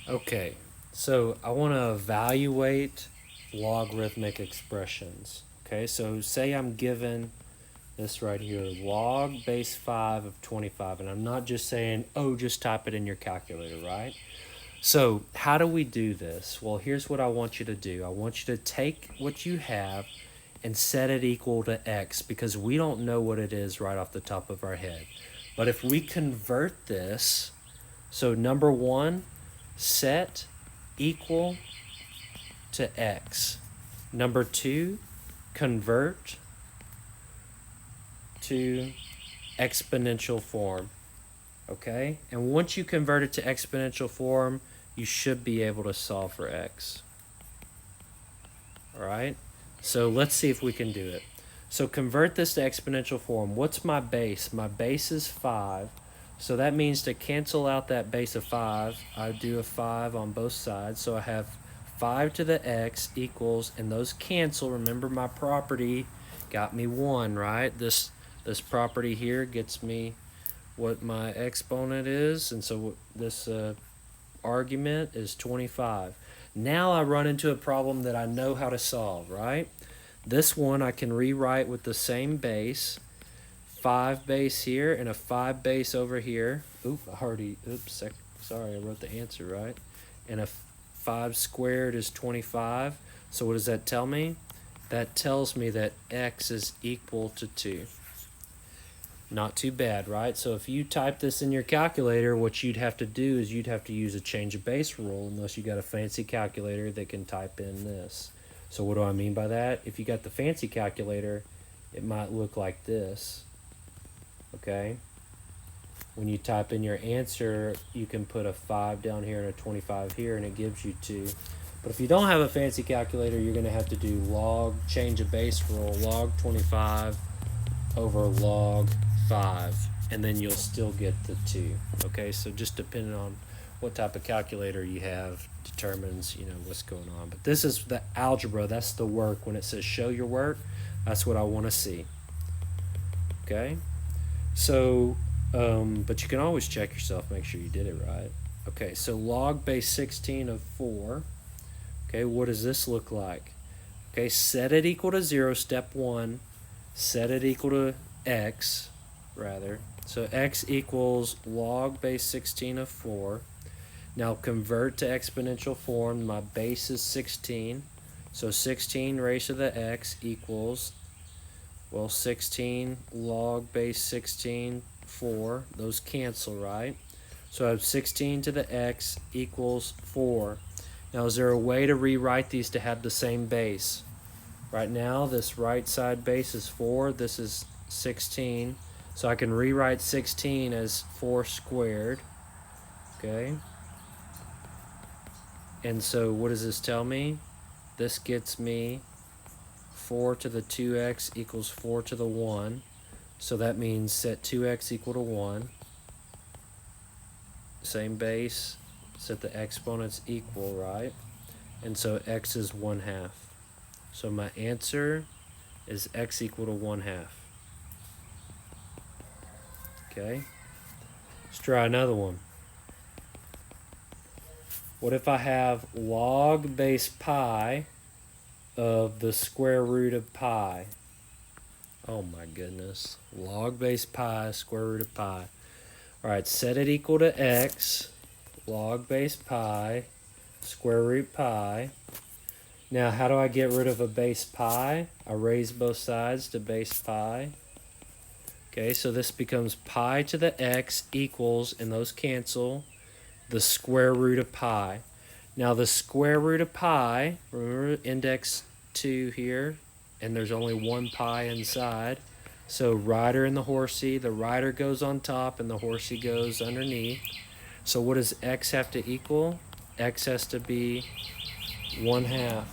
Okay, so I want to evaluate logarithmic expressions. Okay, so say I'm given this right here, log base 5 of 25, and I'm not just saying, oh, just type it in your calculator, right? So how do we do this? Well, here's what I want you to do. I want you to take what you have and set it equal to x, because we don't know what it is right off the top of our head. But if we convert this, so number one, set equal to x. Number two, convert to exponential form. Okay? And once you convert it to exponential form, you should be able to solve for x. All right? So let's see if we can do it. So convert this to exponential form. What's my base? My base is 5. So that means to cancel out that base of 5, I do a 5 on both sides. So I have 5 to the x equals, and those cancel. Remember, my property got me 1, right? This property here gets me what my exponent is, and so this argument is 25. Now I run into a problem that I know how to solve, right? This one I can rewrite with the same base, 5 base here and a 5 base over here. Sorry, I wrote the answer right. And a 5 squared is 25. So what does that tell me? That tells me that x is equal to 2. Not too bad, right? So if you type this in your calculator, what you'd have to do is you'd have to use a change of base rule, unless you got a fancy calculator that can type in this. So what do I mean by that? If you got the fancy calculator, it might look like this. Okay? When you type in your answer, you can put a 5 down here and a 25 here, and it gives you 2. But if you don't have a fancy calculator, you're going to have to do log, change of base rule, log 25 over log 5, and then you'll still get the 2. Okay, so just depending on what type of calculator you have determines what's going on. But this is the algebra. That's the work. When it says show your work, that's what I want to see. Okay, so but you can always check yourself, make sure you did it right. Okay, so log base 16 of 4. Okay, what does this look like? Okay, set it equal to 0, step 1. Set it equal to x, rather. So x equals log base 16 of 4. Now convert to exponential form. My base is 16. So 16 raised to the x equals, well, 16 log base 16, 4. Those cancel, right? So I have 16 to the x equals 4. Now, is there a way to rewrite these to have the same base? Right now, this right side base is 4. This is 16. So I can rewrite 16 as 4 squared. Okay? And so what does this tell me? This gets me 4 to the 2x equals 4 to the 1. So that means set 2x equal to 1. Same base. Set the exponents equal, right? And so x is 1/2. So my answer is x equal to 1/2. Okay? Let's try another one. What if I have log base pi of the square root of pi? Oh my goodness. Log base pi, square root of pi. All right, set it equal to x, log base pi, square root pi. Now, how do I get rid of a base pi? I raise both sides to base pi. Okay, so this becomes pi to the x equals, and those cancel, the square root of pi. Now, the square root of pi, remember index 2 here, and there's only one pi inside. So rider and the horsey, the rider goes on top and the horsey goes underneath. So what does x have to equal? X has to be 1/2.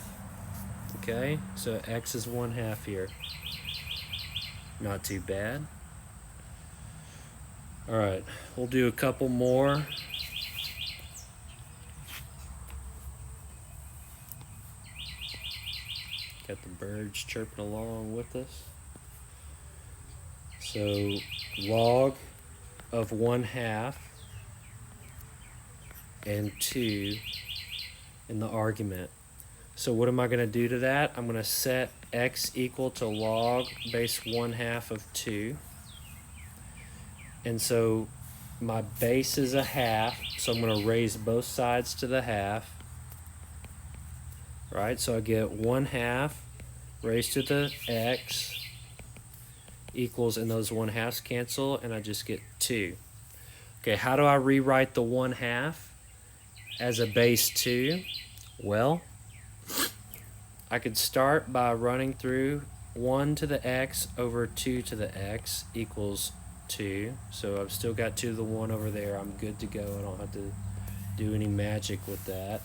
Okay, so x is 1/2 here. Not too bad. All right, we'll do a couple more. Got the birds chirping along with us. So log of 1/2 and 2 in the argument. So what am I going to do to that? I'm going to set x equal to log base 1/2 of 2. And so my base is a half, so I'm going to raise both sides to the half. Right, so I get 1/2 raised to the x equals, and those 1/2s cancel, and I just get 2. Okay, how do I rewrite the 1/2 as a base 2? Well, I could start by running through 1 to the x over 2 to the x equals 2. So I've still got 2 to the 1 over there. I'm good to go. I don't have to do any magic with that.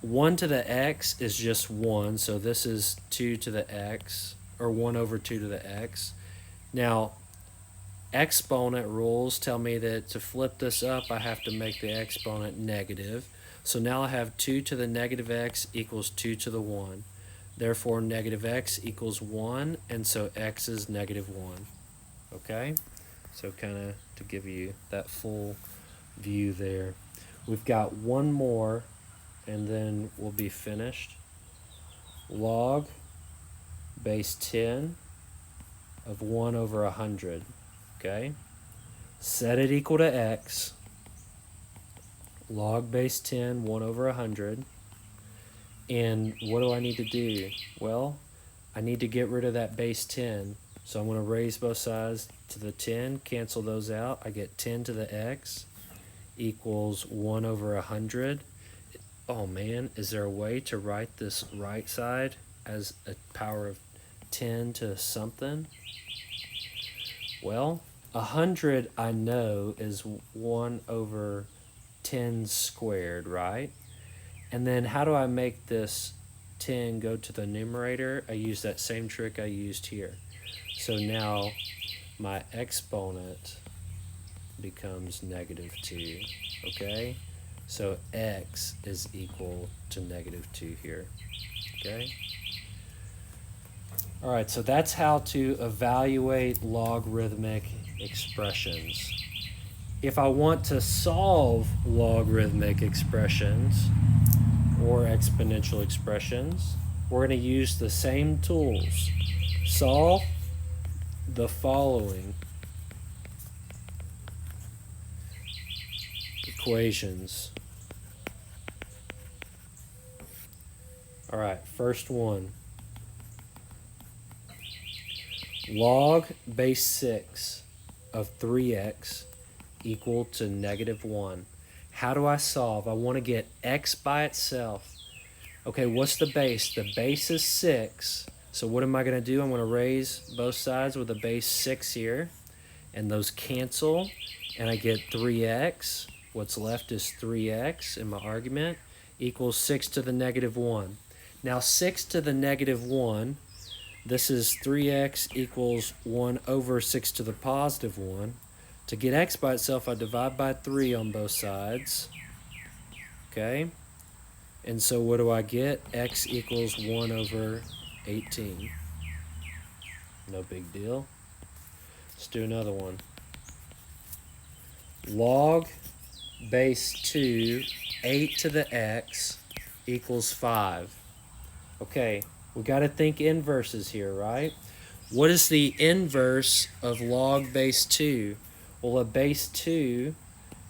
1 to the x is just 1, so this is 2 to the x, or 1 over 2 to the x. Now, exponent rules tell me that to flip this up, I have to make the exponent negative. So now I have 2 to the negative x equals 2 to the 1. Therefore, negative x equals 1, and so x is negative 1. Okay? So kind of to give you that full view there. We've got one more, and then we'll be finished. Log base 10 of 1 over 100. Okay? Set it equal to x. Log base 10, 1 over 100. And what do I need to do? Well, I need to get rid of that base 10. So I'm going to raise both sides to the 10, cancel those out. I get 10 to the x equals 1 over 100. Oh man, is there a way to write this right side as a power of 10 to something? Well, 100 I know is 1 over 10 squared, right? And then how do I make this 10 go to the numerator? I use that same trick I used here. So now my exponent becomes negative 2, okay? So x is equal to negative 2 here, okay? All right, so that's how to evaluate logarithmic expressions. If I want to solve logarithmic expressions or exponential expressions, we're going to use the same tools. Solve the following equations. All right, first one. Log base 6 of 3x equal to negative 1. How do I solve? I want to get x by itself. Okay, what's the base? The base is 6. So what am I going to do? I'm going to raise both sides with a base 6 here. And those cancel. And I get 3x. What's left is 3x in my argument equals 6 to the negative 1. Now 6 to the negative 1, this is 3x equals 1 over 6 to the positive 1. To get x by itself, I divide by 3 on both sides. Okay? And so what do I get? X equals 1 over 18. No big deal. Let's do another one. Log base 2, 8 to the x equals 5. Okay, we got to think inverses here, right? What is the inverse of log base 2? Well, a base 2,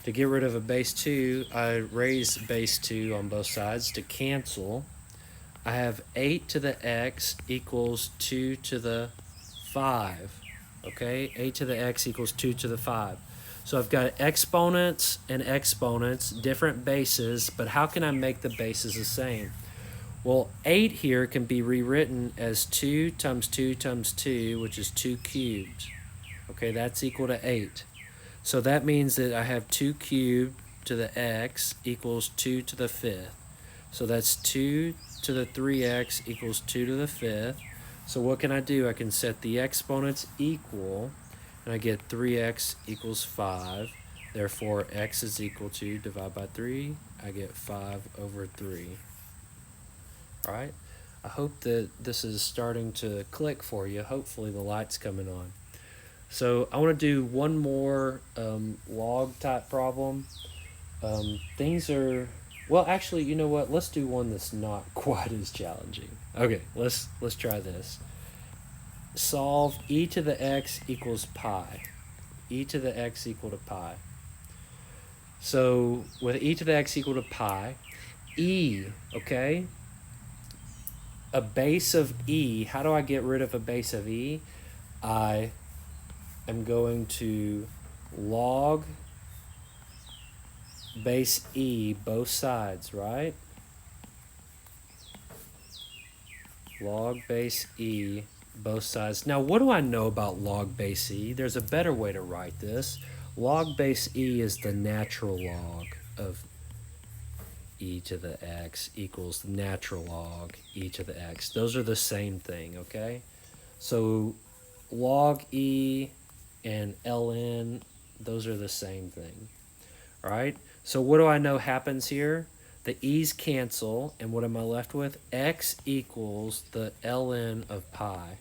to get rid of a base 2, I raise base 2 on both sides to cancel. I have 8 to the x equals 2 to the 5. Okay, 8 to the x equals 2 to the 5. So I've got exponents and exponents, different bases, but how can I make the bases the same? Well, 8 here can be rewritten as 2 times 2 times 2, which is 2 cubed. Okay, that's equal to 8. So that means that I have 2 cubed to the x equals 2 to the 5th. So that's 2 to the 3x equals 2 to the 5th. So what can I do? I can set the exponents equal, and I get 3x equals 5. Therefore, x is equal to, divide by 3, I get 5 over 3. All right? I hope that this is starting to click for you. Hopefully the light's coming on. So I want to do one more log type problem. Things are, well, actually, you know what? Let's do one that's not quite as challenging. Okay, let's try this. Solve e to the x equals pi. E to the x equal to pi. So with e to the x equal to pi, e, okay? A base of e, how do I get rid of a base of e? I am going to log base e both sides, right? Log base e both sides. Now, what do I know about log base e? There's a better way to write this. Log base e is the natural log of e to the x equals the natural log e to the x. Those are the same thing, okay? So log e and ln, those are the same thing, all right? So what do I know happens here? The e's cancel, and what am I left with? X equals the ln of pi.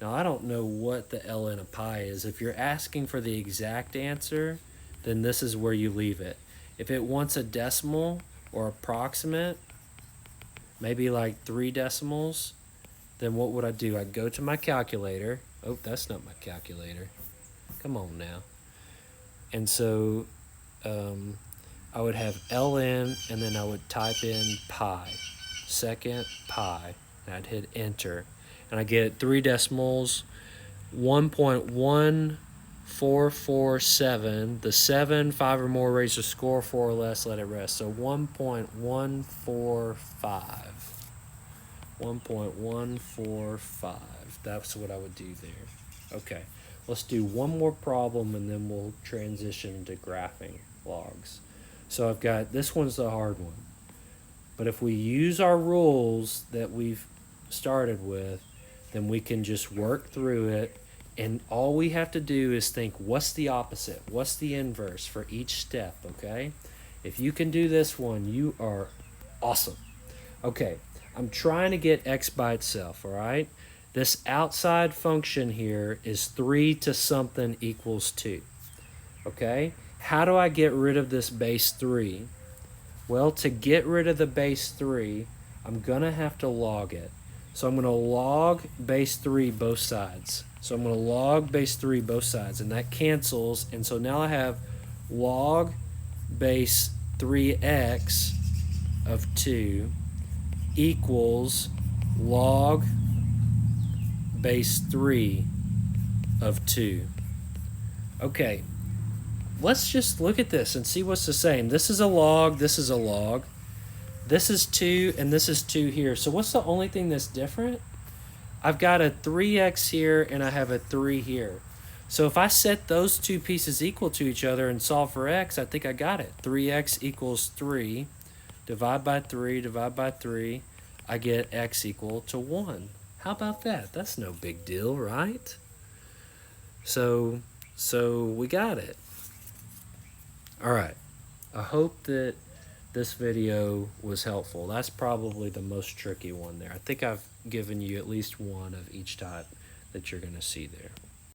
Now, I don't know what the ln of pi is. If you're asking for the exact answer, then this is where you leave it. If it wants a decimal or approximate, maybe like 3 decimals, then what would I do? I'd go to my calculator. Oh, that's not my calculator. Come on now. And so I would have ln, and then I would type in pi, second pi, and I'd hit enter. And I get 3 decimals, 1.1447. The 7, 5 or more raised to score, 4 or less, let it rest. So 1.145. 1.145. That's what I would do there. Okay, let's do one more problem and then we'll transition to graphing logs. So I've got, this one's the hard one. But if we use our rules that we've started with, then we can just work through it. And all we have to do is think, what's the opposite? What's the inverse for each step, okay? If you can do this one, you are awesome. Okay, I'm trying to get x by itself, all right? This outside function here is 3 to something equals 2, okay? How do I get rid of this base 3? Well, to get rid of the base 3, I'm going to have to log it. So I'm going to log base 3 both sides. So I'm going to log base 3 both sides, and that cancels. And so now I have log base 3x of 2 equals log base 3 of 2. Okay, let's just look at this and see what's the same. This is a log, this is a log. This is 2, and this is 2 here. So what's the only thing that's different? I've got a 3x here, and I have a 3 here. So if I set those two pieces equal to each other and solve for x, I think I got it. 3x equals 3. Divide by 3, divide by 3. I get x equal to 1. How about that? That's no big deal, right? So we got it. All right. I hope that this video was helpful. That's probably the most tricky one there. I think I've given you at least one of each type that you're going to see there.